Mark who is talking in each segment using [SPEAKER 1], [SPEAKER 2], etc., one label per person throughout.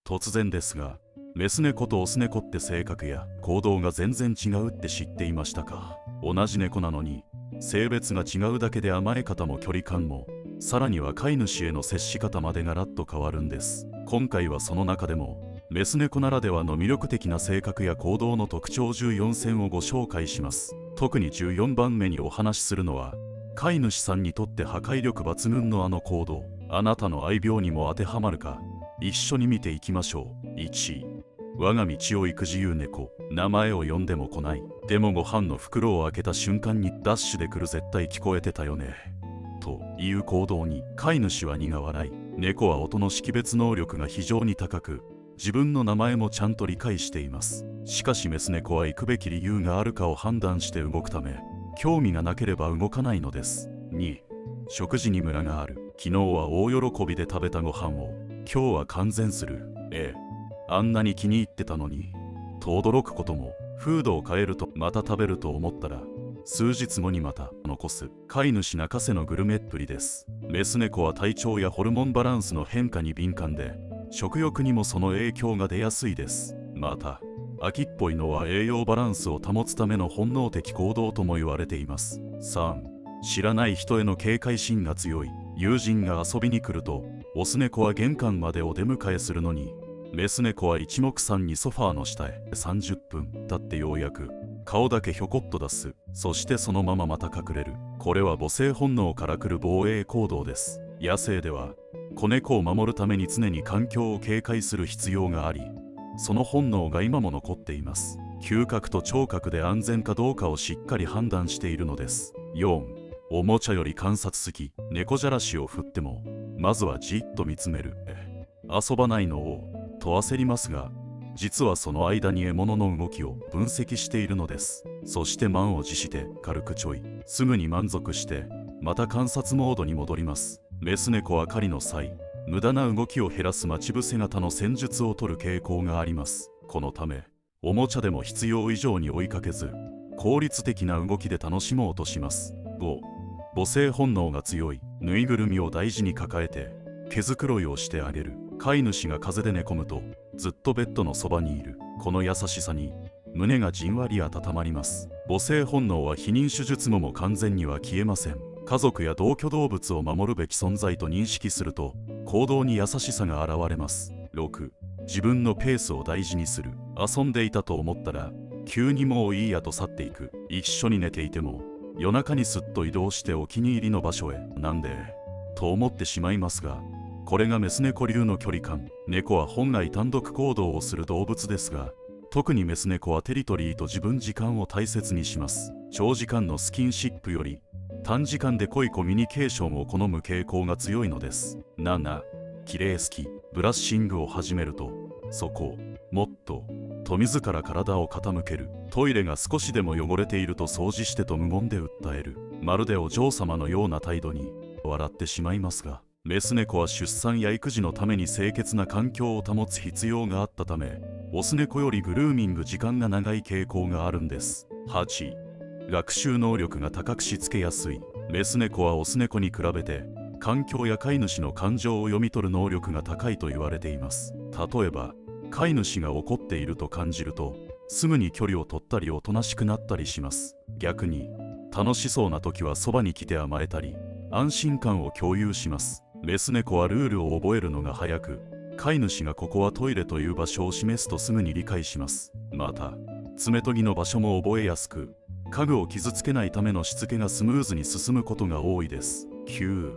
[SPEAKER 1] 突然ですが、メス猫とオス猫って性格や行動が全然違うって知っていましたか？同じ猫なのに性別が違うだけで甘え方も距離感も、さらには飼い主への接し方までガラッと変わるんです。今回はその中でもメス猫ならではの魅力的な性格や行動の特徴14選をご紹介します。特に14番目にお話しするのは、飼い主さんにとって破壊力抜群のあの行動、あなたの愛病にも当てはまるか、一緒に見ていきましょう。1、我が道を行く自由猫。名前を呼んでも来ない。でもご飯の袋を開けた瞬間にダッシュで来る、絶対聞こえてたよねという行動に飼い主は苦笑い。猫は音の識別能力が非常に高く、自分の名前もちゃんと理解しています。しかしメス猫は行くべき理由があるかを判断して動くため、興味がなければ動かないのです。2、食事にムラがある。昨日は大喜びで食べたご飯を今日は完全する。あんなに気に入ってたのにと驚くことも。フードを変えるとまた食べると思ったら数日後にまた残す。飼い主泣かせのグルメっぷりです。メス猫は体調やホルモンバランスの変化に敏感で、食欲にもその影響が出やすいです。また秋っぽいのは栄養バランスを保つための本能的行動とも言われています。3、知らない人への警戒心が強い。友人が遊びに来るとオス猫は玄関までお出迎えするのに、メス猫は一目散にソファーの下へ。30分経ってようやく顔だけひょこっと出す。そしてそのまままた隠れる。これは母性本能から来る防衛行動です。野生では子猫を守るために常に環境を警戒する必要があり、その本能が今も残っています。嗅覚と聴覚で安全かどうかをしっかり判断しているのです。4、おもちゃより観察好き。猫じゃらしを振ってもまずはじっと見つめる。遊ばないのをと焦りますが、実はその間に獲物の動きを分析しているのです。そして満を持して軽くちょい、すぐに満足してまた観察モードに戻ります。メス猫は狩りの際、無駄な動きを減らす待ち伏せ型の戦術を取る傾向があります。このためおもちゃでも必要以上に追いかけず、効率的な動きで楽しもうとします。5、母性本能が強い。ぬいぐるみを大事に抱えて毛づくろいをしてあげる。飼い主が風邪で寝込むとずっとベッドのそばにいる。この優しさに胸がじんわり温まります。母性本能は避妊手術後も完全には消えません。家族や同居動物を守るべき存在と認識すると行動に優しさが現れます。6、自分のペースを大事にする。遊んでいたと思ったら急にもういいやと去っていく。一緒に寝ていても夜中にすっと移動してお気に入りの場所へ。なんでと思ってしまいますが、これがメス猫流の距離感。猫は本来単独行動をする動物ですが、特にメス猫はテリトリーと自分時間を大切にします。長時間のスキンシップより短時間で濃いコミュニケーションを好む傾向が強いのです。7、綺麗好き。ブラッシングを始めるとそこ、もっとと自ら体を傾ける。トイレが少しでも汚れていると掃除してと無言で訴える。まるでお嬢様のような態度に笑ってしまいますが、メス猫は出産や育児のために清潔な環境を保つ必要があったため、オス猫よりグルーミング時間が長い傾向があるんです。8、学習能力が高くしつけやすい。メス猫はオス猫に比べて環境や飼い主の感情を読み取る能力が高いと言われています。例えば飼い主が怒っていると感じるとすぐに距離を取ったりおとなしくなったりします。逆に楽しそうな時はそばに来て甘えたり安心感を共有します。メス猫はルールを覚えるのが早く、飼い主がここはトイレという場所を示すとすぐに理解します。また爪研ぎの場所も覚えやすく、家具を傷つけないためのしつけがスムーズに進むことが多いです。9、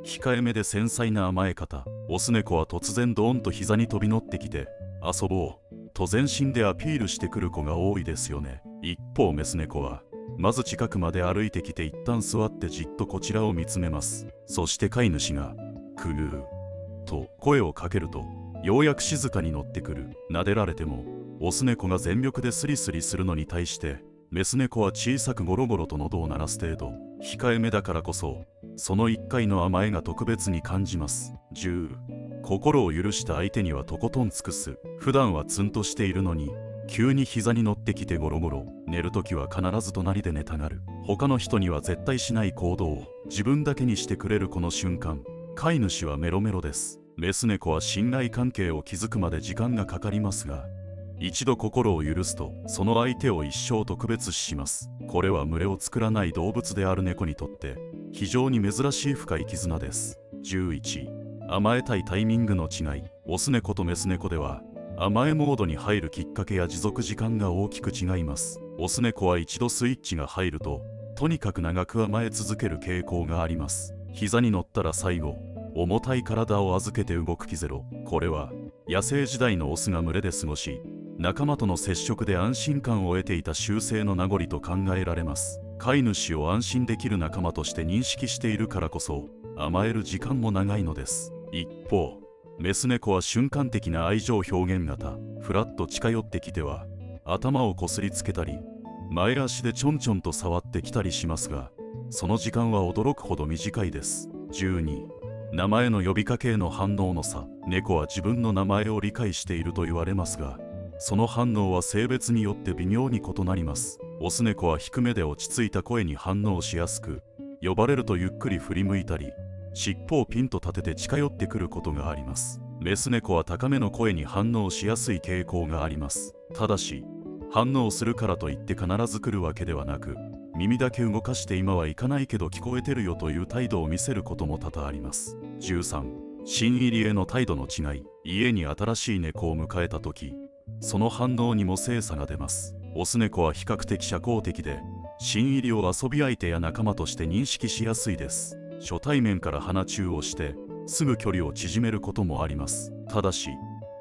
[SPEAKER 1] 控えめで繊細な甘え方。オス猫は突然ドーンと膝に飛び乗ってきて遊ぼうと全身でアピールしてくる子が多いですよね。一方メス猫はまず近くまで歩いてきて一旦座ってじっとこちらを見つめます。そして飼い主がクーと声をかけるとようやく静かに乗ってくる。撫でられてもオス猫が全力でスリスリするのに対してメス猫は小さくゴロゴロと喉を鳴らす程度。控えめだからこそその一回の甘えが特別に感じます。10、心を許した相手にはとことん尽くす。普段はツンとしているのに急に膝に乗ってきてゴロゴロ。寝るときは必ず隣で寝たがる。他の人には絶対しない行動を自分だけにしてくれるこの瞬間、飼い主はメロメロです。メス猫は信頼関係を築くまで時間がかかりますが、一度心を許すとその相手を一生特別視します。これは群れを作らない動物である猫にとって非常に珍しい深い絆です。11、甘えたいタイミングの違い。オス猫とメス猫では甘えモードに入るきっかけや持続時間が大きく違います。オス猫は一度スイッチが入るととにかく長く甘え続ける傾向があります。膝に乗ったら最後、重たい体を預けて動くキゼロ。これは野生時代のオスが群れで過ごし、仲間との接触で安心感を得ていた習性の名残と考えられます。飼い主を安心できる仲間として認識しているからこそ甘える時間も長いのです。一方、メス猫は瞬間的な愛情表現型。ふらっと近寄ってきては頭をこすりつけたり、前足でちょんちょんと触ってきたりしますが、その時間は驚くほど短いです。12、名前の呼びかけへの反応の差。猫は自分の名前を理解していると言われますが、その反応は性別によって微妙に異なります。オス猫は低めで落ち着いた声に反応しやすく、呼ばれるとゆっくり振り向いたり、尻尾をピンと立てて近寄ってくることがあります。メス猫は高めの声に反応しやすい傾向があります。ただし、反応するからといって必ず来るわけではなく、耳だけ動かして今は行かないけど聞こえてるよという態度を見せることも多々あります。13、新入りへの態度の違い。家に新しい猫を迎えた時、その反応にも性差が出ます。オス猫は比較的社交的で、新入りを遊び相手や仲間として認識しやすいです。初対面から鼻中をしてすぐ距離を縮めることもあります。ただし、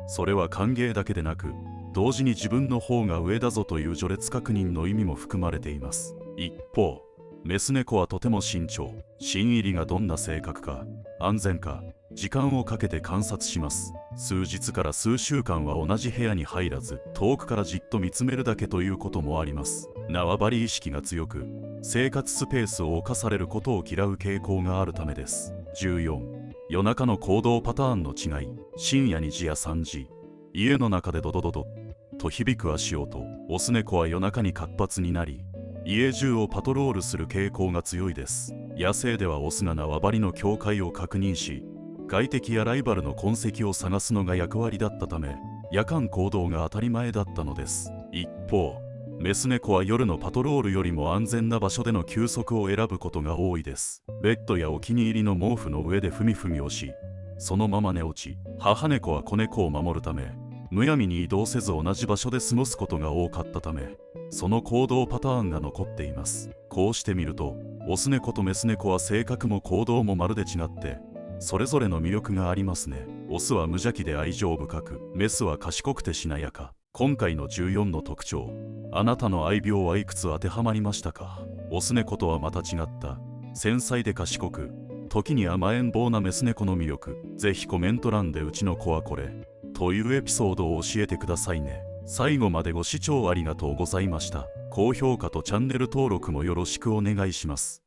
[SPEAKER 1] それは歓迎だけでなく、同時に自分の方が上だぞという序列確認の意味も含まれています。一方、メス猫はとても慎重。新入りがどんな性格か、安全か、時間をかけて観察します。数日から数週間は同じ部屋に入らず、遠くからじっと見つめるだけということもあります。縄張り意識が強く、生活スペースを侵されることを嫌う傾向があるためです。14、夜中の行動パターンの違い。深夜2時や3時、家の中でドドドドと響く足音。オス猫は夜中に活発になり、家中をパトロールする傾向が強いです。野生ではオスが縄張りの境界を確認し、外敵やライバルの痕跡を探すのが役割だったため、夜間行動が当たり前だったのです。一方、メス猫は夜のパトロールよりも安全な場所での休息を選ぶことが多いです。ベッドやお気に入りの毛布の上でふみふみをし、そのまま寝落ち。母猫は子猫を守るため、むやみに移動せず同じ場所で過ごすことが多かったため、その行動パターンが残っています。こうしてみると、オス猫とメス猫は性格も行動もまるで違って、それぞれの魅力がありますね。オスは無邪気で愛情深く、メスは賢くてしなやか。今回の14の特徴、あなたの愛病はいくつ当てはまりましたか？オス猫とはまた違った繊細で賢く、時に甘えん坊なメス猫の魅力。ぜひコメント欄でうちの子はこれというエピソードを教えてくださいね。最後までご視聴ありがとうございました。高評価とチャンネル登録もよろしくお願いします。